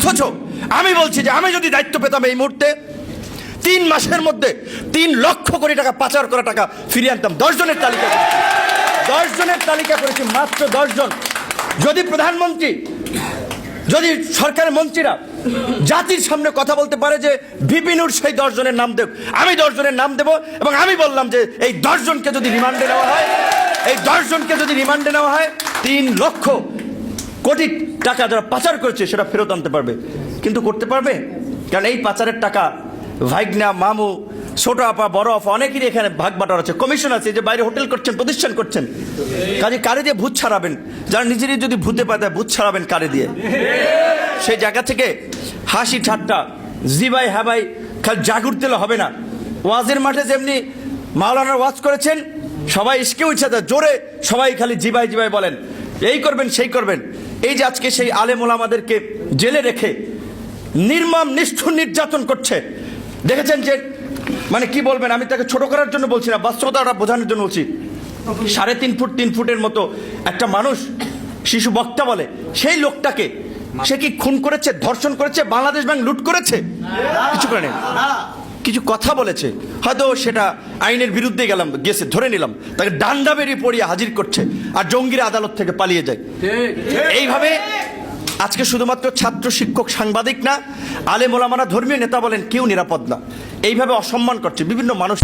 অথচ আমি বলছি যে আমি যদি দায়িত্ব পেতাম এই মুহূর্তে 3 মাসের মধ্যে 3 লক্ষ কোটি টাকা পাচার করা টাকা ফিরিয়ে আনতাম। 10 জনের তালিকা করেছি, 10 জনের তালিকা করেছি, মাত্র 10 জন। যদি প্রধানমন্ত্রী, যদি সরকারের মন্ত্রীরা জাতির সামনে কথা বলতে পারে যে ভিপিনুর সেই 10 জনের নাম দেব, আমি 10 জনের নাম দেব। এবং আমি বললাম যে এই 10 জনকে যদি রিমান্ডে নেওয়া হয়, এই 10 জনকে যদি রিমান্ডে নেওয়া হয় 3 লক্ষ কোটি টাকা যারা পাচার করেছে সেটা ফেরত আনতে পারবে। কিন্তু করতে পারবে? কারণ এই পাচারের টাকা ভাইগনা, মামু, ছোট আপা, বড় আপা অনেকেরই এখানে ভাগ বাটার আছে, কমিশন আছে, যে বাইরে হোটেল করছেন, প্রতিষ্ঠান করছেন। কাজে কারে দিয়ে ভূত ছাড়াবেন? যারা নিজেরই যদি ভূতে পায় ভূত ছাড়াবেন কারে দিয়ে? সেই জায়গা থেকে হাসি ঠাট্টা, জিবাই হ্যাবাই খালি জাগুর দিলে হবে না। ওয়াজের মাঠে যেমনি মাওলানার ওয়াজ করেছেন, সবাই ইসকে উঠছে জোরে, সবাই খালি জিবাই জিবাই বলেন, এই করবেন সেই করবেন। এই যে আজকে সেই আলেম ওলামাদেরকে জেলে রেখে নির্মম নিষ্ঠুর নির্যাতন করছে, দেখেছেন যে মানে কি বলবেন, আমি তাকে ছোট করার জন্য বলছি না, বাস্তবতাটা বোঝানোর জন্য বলছি। 3.5 ফুট 3 ফুটের মতো একটা মানুষ, শিশু বক্তা বলে, সেই লোকটাকে সে কি খুন করেছে, ধর্ষণ করেছে, বাংলাদেশ ব্যাংক লুট করেছে? কিছু করে নেই, কিছু কথা বলেছে, হয়তো সেটা আইনের বিরুদ্ধে গেছে, ধরে নিলাম, তাকে ডান্ডা বেরিয়ে পড়িয়ে হাজির করছে, আর জঙ্গিরা আদালত থেকে পালিয়ে যায়। এইভাবে আজকে শুধুমাত্র ছাত্র, শিক্ষক, সাংবাদিক না, আলেম ওলামারা, ধর্মীয় নেতা বলেন, কেউ নিরাপদ না। এইভাবে অসম্মান করছে বিভিন্ন মানুষ।